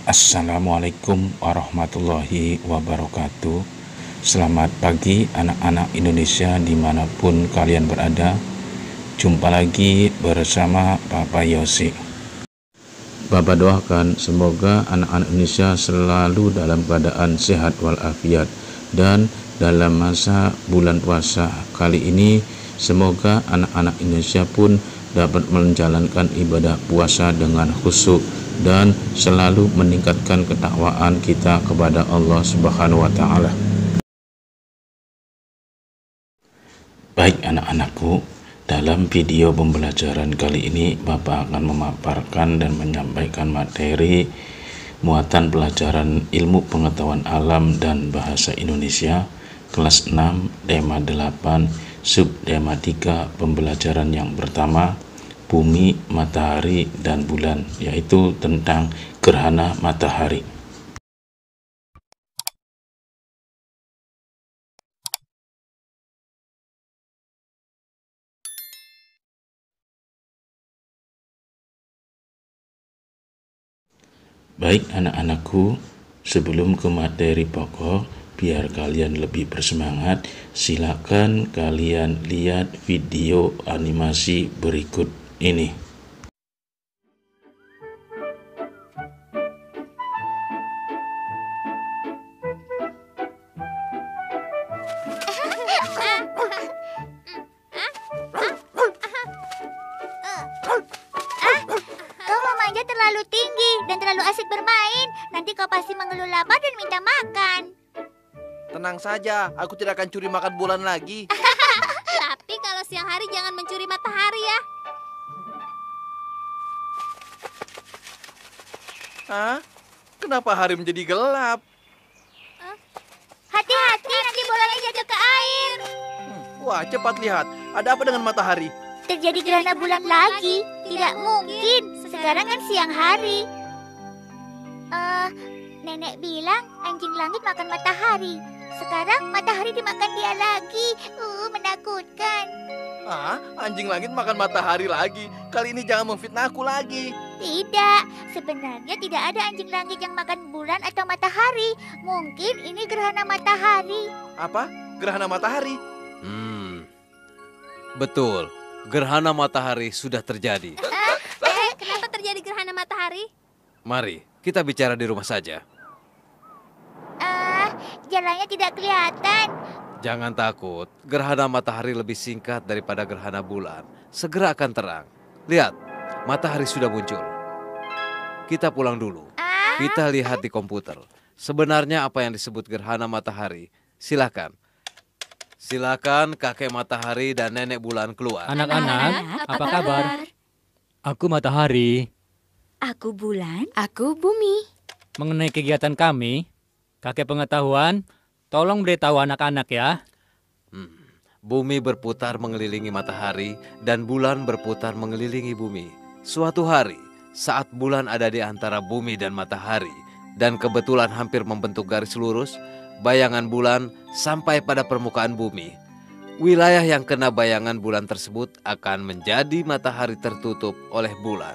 Assalamualaikum warahmatullahi wabarakatuh. Selamat pagi anak-anak Indonesia dimanapun kalian berada. Jumpa lagi bersama Papa Yosi. Bapak doakan semoga anak-anak Indonesia selalu dalam keadaan sehat walafiat. Dan dalam masa bulan puasa kali ini, semoga anak-anak Indonesia pun dapat menjalankan ibadah puasa dengan khusyuk dan selalu meningkatkan ketakwaan kita kepada Allah Subhanahu wa Ta'ala. Baik anak-anakku, dalam video pembelajaran kali ini Bapak akan memaparkan dan menyampaikan materi muatan pelajaran ilmu pengetahuan alam dan bahasa Indonesia kelas 6 tema 8 subtema 3 pembelajaran yang pertama, bumi, matahari, dan bulan, yaitu tentang gerhana matahari. Baik anak-anakku, sebelum ke materi pokok, biar kalian lebih bersemangat, silakan kalian lihat video animasi berikut ini. Kau memanja terlalu tinggi dan terlalu asik bermain. Nanti kau pasti mengeluh lapar dan minta makan. Tenang saja, aku tidak akan curi makan bulan lagi. Tapi kalau siang hari jangan mencuri matahari ya. Hah? Kenapa hari menjadi gelap? Hati-hati, nanti bolanya jatuh ke air. Wah, cepat lihat. Ada apa dengan matahari? Terjadi gerhana bulan lagi. Tidak mungkin. Sekarang kan siang hari. Nenek bilang anjing langit makan matahari. Sekarang matahari dimakan dia lagi. Menakutkan. Ah, anjing langit makan matahari lagi. Kali ini jangan memfitnah aku lagi. Tidak, sebenarnya tidak ada anjing langit yang makan bulan atau matahari. Mungkin ini gerhana matahari. Apa? Gerhana matahari? Betul, gerhana matahari sudah terjadi. Kenapa terjadi gerhana matahari? Mari, kita bicara di rumah saja. Jalannya tidak kelihatan. Jangan takut, gerhana matahari lebih singkat daripada gerhana bulan. Segera akan terang. Lihat, matahari sudah muncul. Kita pulang dulu. Kita lihat di komputer. Sebenarnya apa yang disebut gerhana matahari? Silakan kakek matahari dan nenek bulan keluar. Anak-anak, apa kabar? Aku matahari. Aku bulan. Aku bumi. Mengenai kegiatan kami, kakek pengetahuan, tolong beritahu anak-anak ya. Bumi berputar mengelilingi matahari dan bulan berputar mengelilingi bumi. Suatu hari, saat bulan ada di antara bumi dan matahari, dan kebetulan hampir membentuk garis lurus, bayangan bulan sampai pada permukaan bumi. Wilayah yang kena bayangan bulan tersebut akan menjadi matahari tertutup oleh bulan.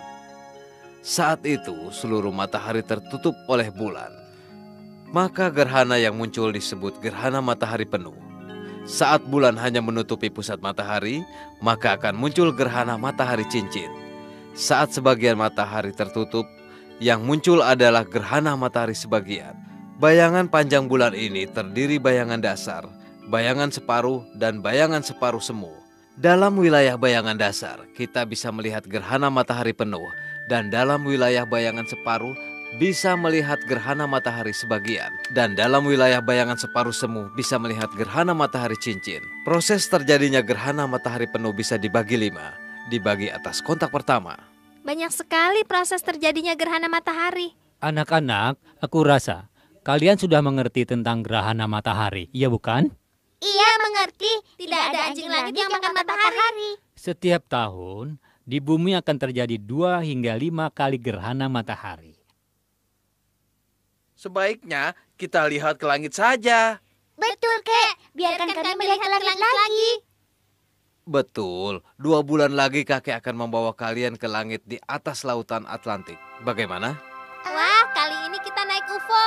Saat itu seluruh matahari tertutup oleh bulan. Maka gerhana yang muncul disebut gerhana matahari penuh. Saat bulan hanya menutupi pusat matahari, maka akan muncul gerhana matahari cincin. Saat sebagian matahari tertutup, yang muncul adalah gerhana matahari sebagian. Bayangan panjang bulan ini terdiri bayangan dasar, bayangan separuh, dan bayangan separuh semu. Dalam wilayah bayangan dasar, kita bisa melihat gerhana matahari penuh, dan dalam wilayah bayangan separuh, bisa melihat gerhana matahari sebagian. Dan dalam wilayah bayangan separuh semu, bisa melihat gerhana matahari cincin. Proses terjadinya gerhana matahari penuh bisa dibagi 5. Dibagi atas kontak pertama. Banyak sekali proses terjadinya gerhana matahari. Anak-anak, aku rasa kalian sudah mengerti tentang gerhana matahari, iya bukan? Iya, mengerti. Tidak ada anjing langit yang makan matahari. Setiap tahun, di bumi akan terjadi 2 hingga 5 kali gerhana matahari. Sebaiknya kita lihat ke langit saja. Betul, Kek. Biarkan kami melihat ke langit lagi. Betul, 2 bulan lagi kakek akan membawa kalian ke langit di atas lautan Atlantik. Bagaimana? Wah, Kali ini kita naik UFO.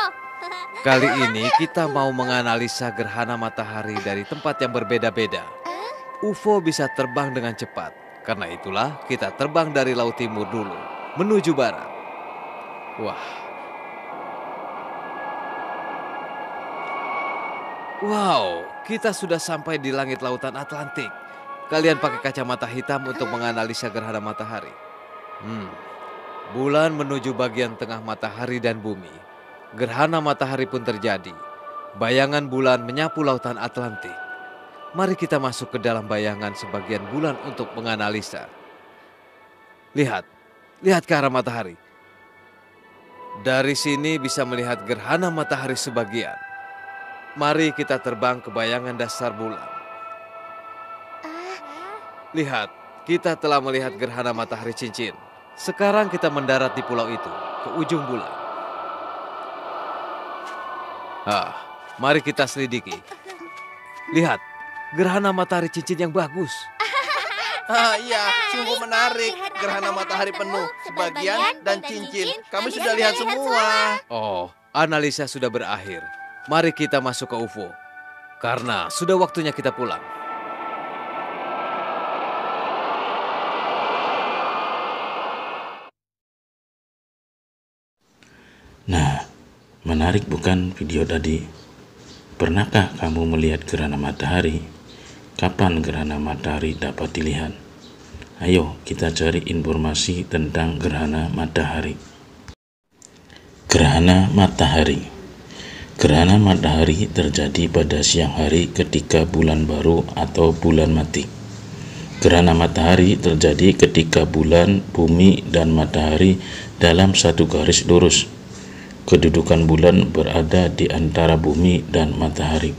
Kali ini kita mau menganalisa gerhana matahari dari tempat yang berbeda-beda. UFO bisa terbang dengan cepat. Karena itulah kita terbang dari laut timur dulu, menuju barat. Wah. Wow, kita sudah sampai di langit lautan Atlantik. Kalian pakai kacamata hitam untuk menganalisa gerhana matahari. Bulan menuju bagian tengah matahari dan bumi. Gerhana matahari pun terjadi. Bayangan bulan menyapu lautan Atlantik. Mari kita masuk ke dalam bayangan sebagian bulan untuk menganalisa. Lihat ke arah matahari. Dari sini bisa melihat gerhana matahari sebagian. Mari kita terbang ke bayangan dasar bulan. Lihat, kita telah melihat gerhana matahari cincin. Sekarang kita mendarat di pulau itu, ke ujung bulan. Mari kita selidiki. Lihat, gerhana matahari cincin yang bagus. Iya, sungguh menarik. Gerhana matahari penuh, sebagian dan cincin. Kami sudah lihat semua. Oh, analisa sudah berakhir. Mari kita masuk ke UFO. Karena sudah waktunya kita pulang. Nah, menarik bukan video tadi? Pernahkah kamu melihat gerhana matahari? Kapan gerhana matahari dapat dilihat? Ayo kita cari informasi tentang gerhana matahari. Gerhana matahari. Gerhana matahari terjadi pada siang hari ketika bulan baru atau bulan mati. Gerhana matahari terjadi ketika bulan, bumi, dan matahari dalam satu garis lurus. Kedudukan bulan berada di antara bumi dan matahari.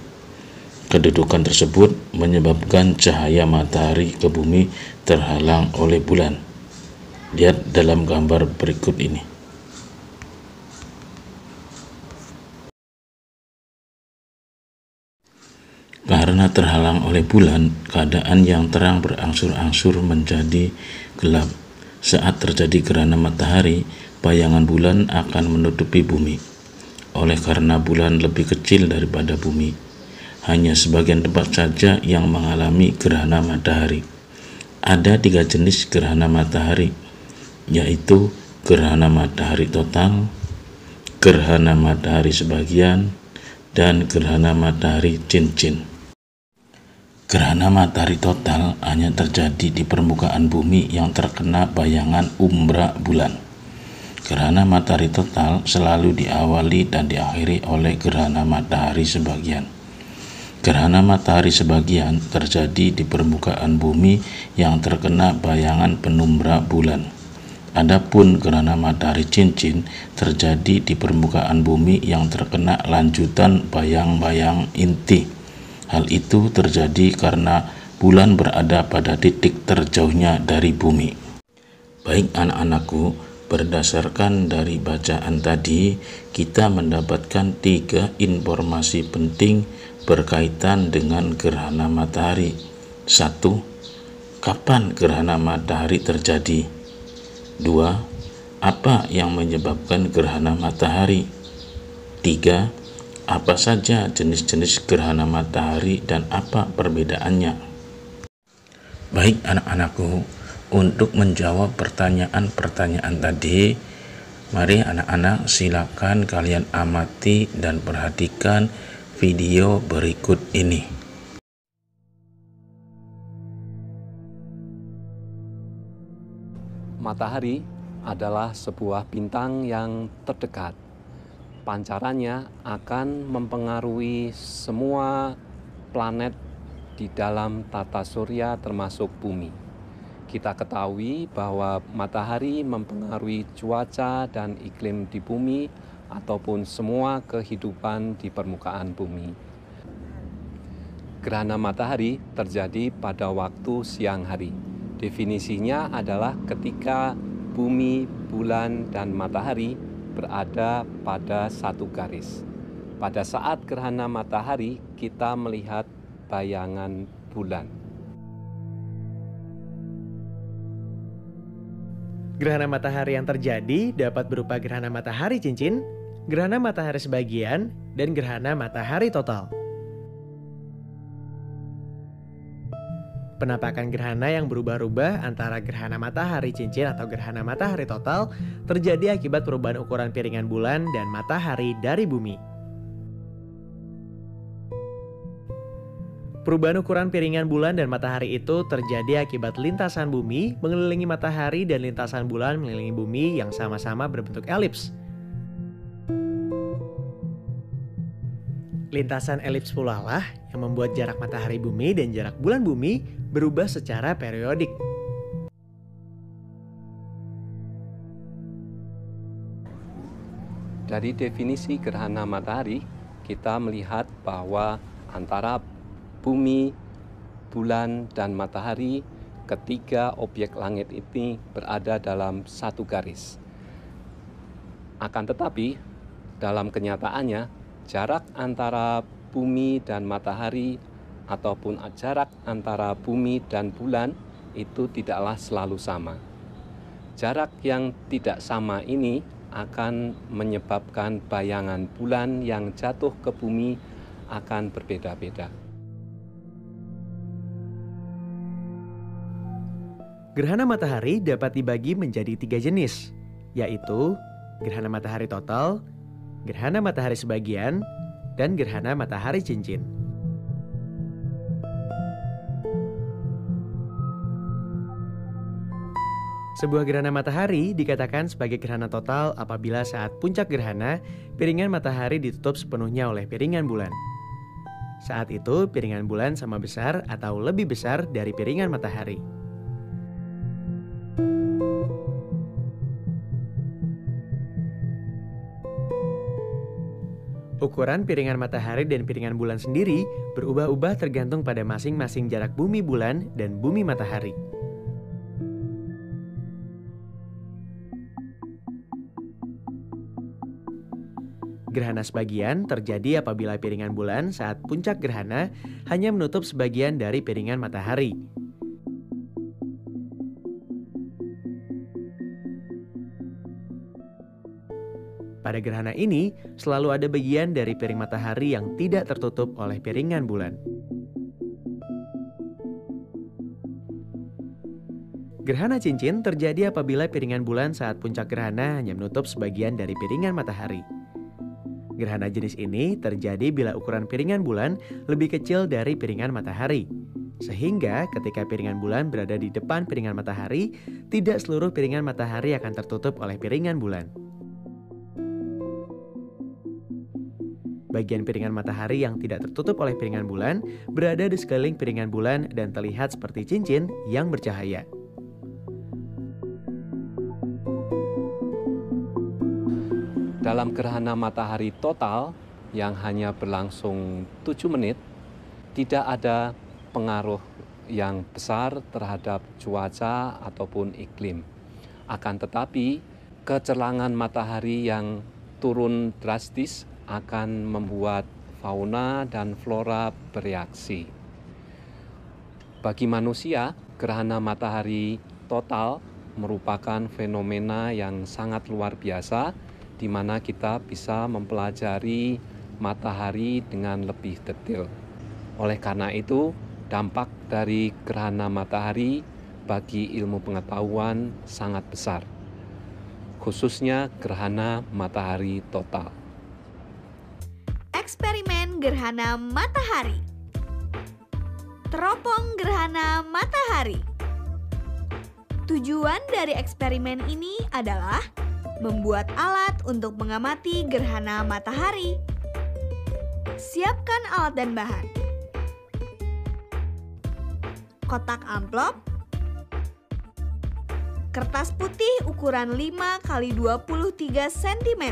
Kedudukan tersebut menyebabkan cahaya matahari ke bumi terhalang oleh bulan. Lihat dalam gambar berikut ini. Karena terhalang oleh bulan, keadaan yang terang berangsur-angsur menjadi gelap. Saat terjadi gerhana matahari, bayangan bulan akan menutupi bumi. Oleh karena bulan lebih kecil daripada bumi, hanya sebagian tempat saja yang mengalami gerhana matahari. Ada 3 jenis gerhana matahari, yaitu gerhana matahari total, gerhana matahari sebagian, dan gerhana matahari cincin. Gerhana matahari total hanya terjadi di permukaan bumi yang terkena bayangan umbra bulan. Gerhana matahari total selalu diawali dan diakhiri oleh gerhana matahari sebagian. Gerhana matahari sebagian terjadi di permukaan bumi yang terkena bayangan penumbra bulan. Adapun gerhana matahari cincin terjadi di permukaan bumi yang terkena lanjutan bayang-bayang inti. Hal itu terjadi karena bulan berada pada titik terjauhnya dari bumi. Baik anak-anakku, berdasarkan dari bacaan tadi, kita mendapatkan 3 informasi penting berkaitan dengan gerhana matahari. 1. Kapan gerhana matahari terjadi? 2. Apa yang menyebabkan gerhana matahari? 3. Apa saja jenis-jenis gerhana matahari dan apa perbedaannya? Baik anak-anakku, untuk menjawab pertanyaan-pertanyaan tadi, mari anak-anak silakan kalian amati dan perhatikan video berikut ini. Matahari adalah sebuah bintang yang terdekat. Pancarannya akan mempengaruhi semua planet di dalam tata surya termasuk bumi. Kita ketahui bahwa matahari mempengaruhi cuaca dan iklim di bumi ataupun semua kehidupan di permukaan bumi. Gerhana matahari terjadi pada waktu siang hari. Definisinya adalah ketika bumi, bulan, dan matahari berada pada satu garis. Pada saat gerhana matahari, kita melihat bayangan bulan. Gerhana matahari yang terjadi dapat berupa gerhana matahari cincin, gerhana matahari sebagian, dan gerhana matahari total. Penampakan gerhana yang berubah-ubah antara gerhana matahari cincin atau gerhana matahari total terjadi akibat perubahan ukuran piringan bulan dan matahari dari bumi. Perubahan ukuran piringan bulan dan matahari itu terjadi akibat lintasan bumi mengelilingi matahari dan lintasan bulan mengelilingi bumi yang sama-sama berbentuk elips. Lintasan elips pula lah yang membuat jarak matahari bumi dan jarak bulan bumi berubah secara periodik. Dari definisi gerhana matahari, kita melihat bahwa antara bumi, bulan, dan matahari, ketiga objek langit ini berada dalam satu garis. Akan tetapi, dalam kenyataannya, jarak antara bumi dan matahari ataupun jarak antara bumi dan bulan itu tidaklah selalu sama. Jarak yang tidak sama ini akan menyebabkan bayangan bulan yang jatuh ke bumi akan berbeda-beda. Gerhana matahari dapat dibagi menjadi 3 jenis, yaitu gerhana matahari total, gerhana matahari sebagian, dan gerhana matahari cincin. Sebuah gerhana matahari dikatakan sebagai gerhana total apabila saat puncak gerhana, piringan matahari ditutup sepenuhnya oleh piringan bulan. Saat itu, piringan bulan sama besar atau lebih besar dari piringan matahari. Ukuran piringan matahari dan piringan bulan sendiri berubah-ubah tergantung pada masing-masing jarak bumi bulan dan bumi matahari. Gerhana sebagian terjadi apabila piringan bulan saat puncak gerhana hanya menutup sebagian dari piringan matahari. Pada gerhana ini, selalu ada bagian dari piring matahari yang tidak tertutup oleh piringan bulan. Gerhana cincin terjadi apabila piringan bulan saat puncak gerhana hanya menutup sebagian dari piringan matahari. Gerhana jenis ini terjadi bila ukuran piringan bulan lebih kecil dari piringan matahari. Sehingga ketika piringan bulan berada di depan piringan matahari, tidak seluruh piringan matahari akan tertutup oleh piringan bulan. Bagian piringan matahari yang tidak tertutup oleh piringan bulan berada di sekeliling piringan bulan dan terlihat seperti cincin yang bercahaya. Dalam gerhana matahari total yang hanya berlangsung 7 menit, tidak ada pengaruh yang besar terhadap cuaca ataupun iklim. Akan tetapi, kecelangan matahari yang turun drastis akan membuat fauna dan flora bereaksi. Bagi manusia, gerhana matahari total merupakan fenomena yang sangat luar biasa, di mana kita bisa mempelajari matahari dengan lebih detail. Oleh karena itu, dampak dari gerhana matahari bagi ilmu pengetahuan sangat besar, khususnya gerhana matahari total. Eksperimen gerhana matahari. Teropong gerhana matahari. Tujuan dari eksperimen ini adalah membuat alat untuk mengamati gerhana matahari. Siapkan alat dan bahan. Kotak amplop, kertas putih ukuran 5 x 23 cm,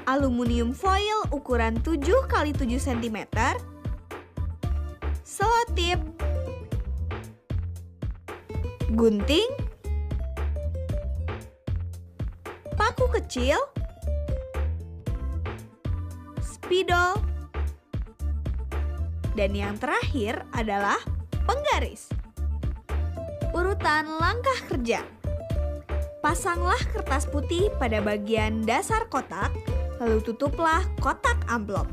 aluminium foil ukuran 7 x 7 cm, selotip, gunting, paku kecil, spidol, dan yang terakhir adalah penggaris. Urutan langkah kerja. Pasanglah kertas putih pada bagian dasar kotak, lalu tutuplah kotak amplop.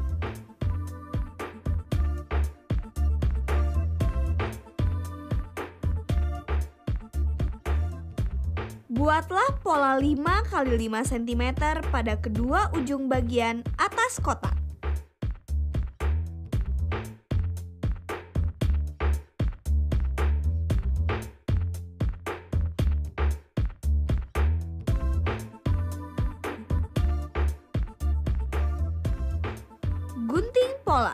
Buatlah pola 5 x 5 cm pada kedua ujung bagian atas kotak. Gunting pola.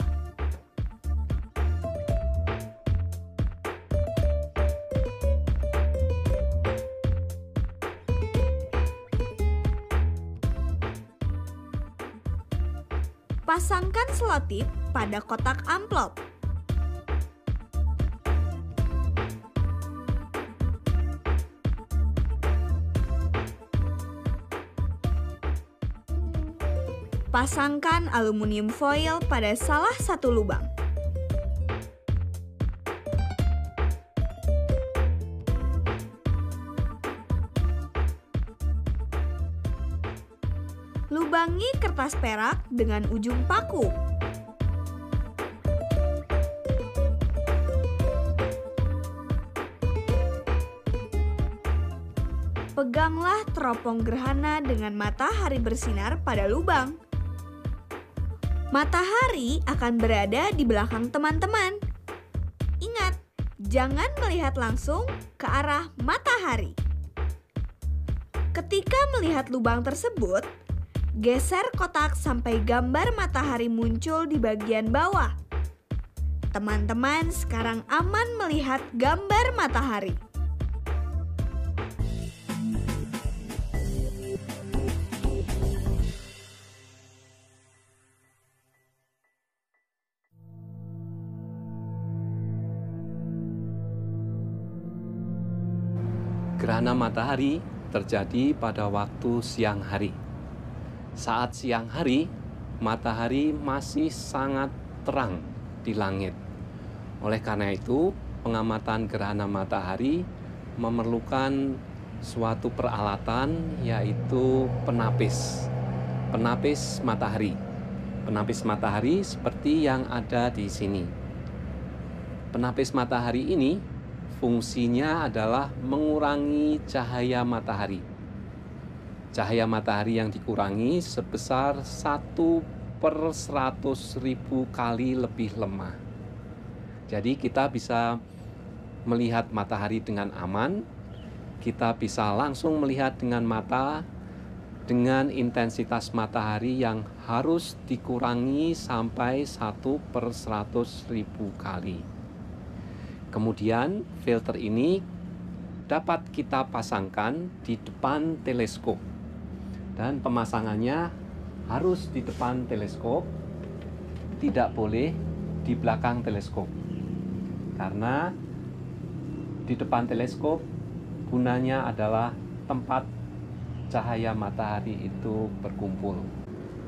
Pasangkan selotip pada kotak amplop. Pasangkan aluminium foil pada salah satu lubang. Lubangi kertas perak dengan ujung paku. Peganglah teropong gerhana dengan matahari bersinar pada lubang. Matahari akan berada di belakang teman-teman. Ingat, jangan melihat langsung ke arah matahari. Ketika melihat lubang tersebut, geser kotak sampai gambar matahari muncul di bagian bawah. Teman-teman sekarang aman melihat gambar matahari. Gerhana matahari terjadi pada waktu siang hari. Saat siang hari, matahari masih sangat terang di langit. Oleh karena itu, pengamatan gerhana matahari memerlukan suatu peralatan, yaitu penapis. Penapis matahari. Penapis matahari seperti yang ada di sini. Penapis matahari ini fungsinya adalah mengurangi cahaya matahari. Cahaya matahari yang dikurangi sebesar 1/100.000 kali lebih lemah. Jadi kita bisa melihat matahari dengan aman, kita bisa langsung melihat dengan mata dengan intensitas matahari yang harus dikurangi sampai 1/100.000 kali. Kemudian filter ini dapat kita pasangkan di depan teleskop. Dan pemasangannya harus di depan teleskop, tidak boleh di belakang teleskop. Karena di depan teleskop gunanya adalah tempat cahaya matahari itu berkumpul.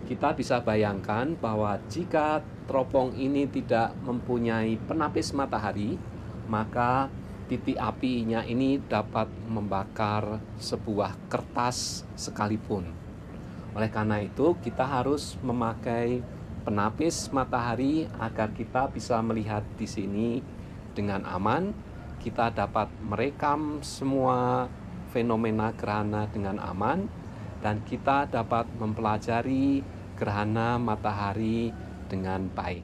Kita bisa bayangkan bahwa jika teropong ini tidak mempunyai penapis matahari, maka titik apinya ini dapat membakar sebuah kertas sekalipun. Oleh karena itu, kita harus memakai penapis matahari agar kita bisa melihat di sini dengan aman. Kita dapat merekam semua fenomena gerhana dengan aman, dan kita dapat mempelajari gerhana matahari dengan baik.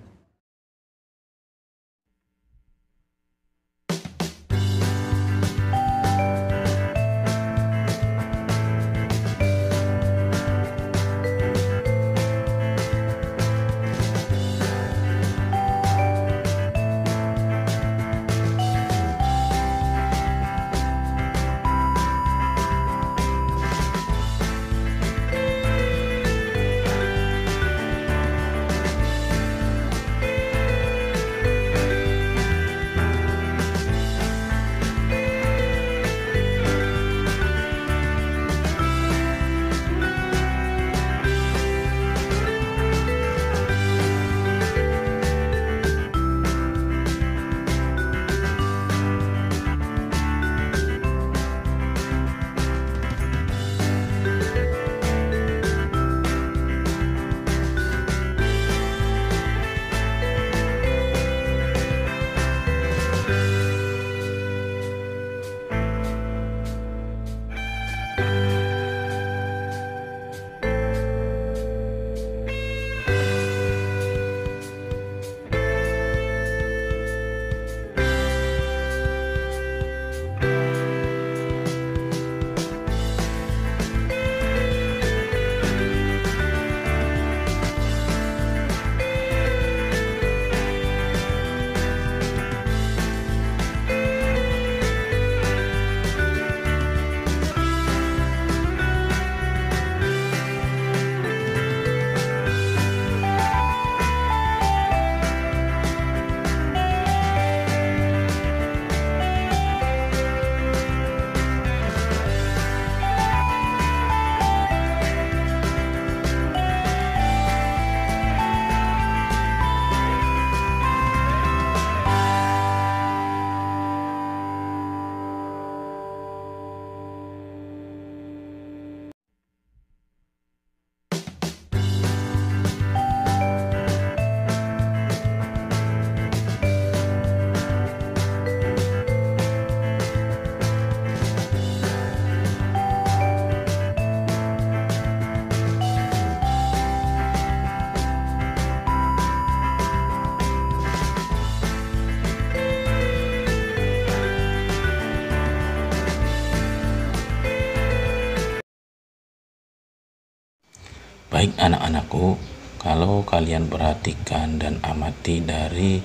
Baik anak-anakku, kalau kalian perhatikan dan amati dari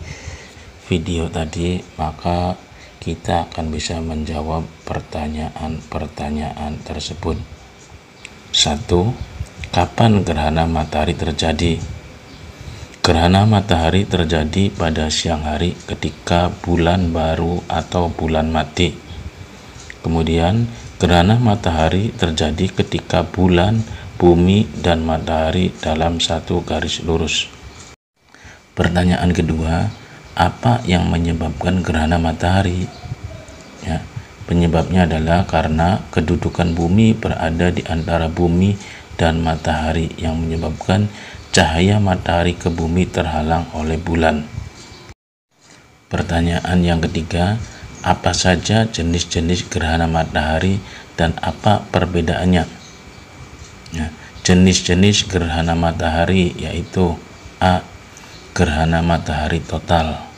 video tadi, maka kita akan bisa menjawab pertanyaan-pertanyaan tersebut. 1. Kapan gerhana matahari terjadi? Gerhana matahari terjadi pada siang hari ketika bulan baru atau bulan mati. Kemudian, gerhana matahari terjadi ketika bulan, bumi, dan matahari dalam satu garis lurus. Pertanyaan kedua, apa yang menyebabkan gerhana matahari? Ya, penyebabnya adalah karena kedudukan bumi berada di antara bumi dan matahari yang menyebabkan cahaya matahari ke bumi terhalang oleh bulan. Pertanyaan yang ketiga, apa saja jenis-jenis gerhana matahari dan apa perbedaannya? Ya, jenis-jenis gerhana matahari yaitu A. Gerhana matahari total,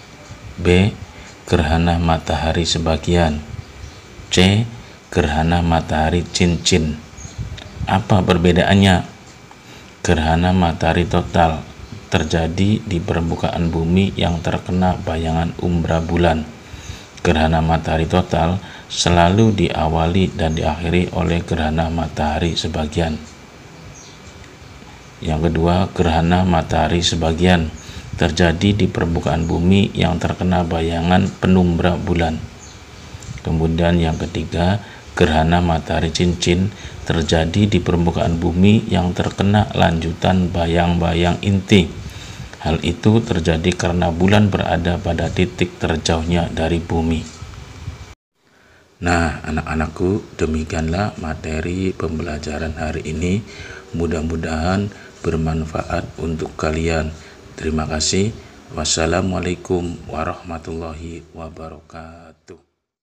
B. Gerhana matahari sebagian, C. Gerhana matahari cincin. Apa perbedaannya? Gerhana matahari total terjadi di permukaan bumi yang terkena bayangan umbra bulan. Gerhana matahari total selalu diawali dan diakhiri oleh gerhana matahari sebagian. Yang kedua, gerhana matahari sebagian terjadi di permukaan bumi yang terkena bayangan penumbra bulan. Kemudian yang ketiga, gerhana matahari cincin terjadi di permukaan bumi yang terkena lanjutan bayang-bayang inti. Hal itu terjadi karena bulan berada pada titik terjauhnya dari bumi. Nah, anak-anakku, demikianlah materi pembelajaran hari ini. Mudah-mudahan bermanfaat untuk kalian. Terima kasih. Wassalamualaikum warahmatullahi wabarakatuh.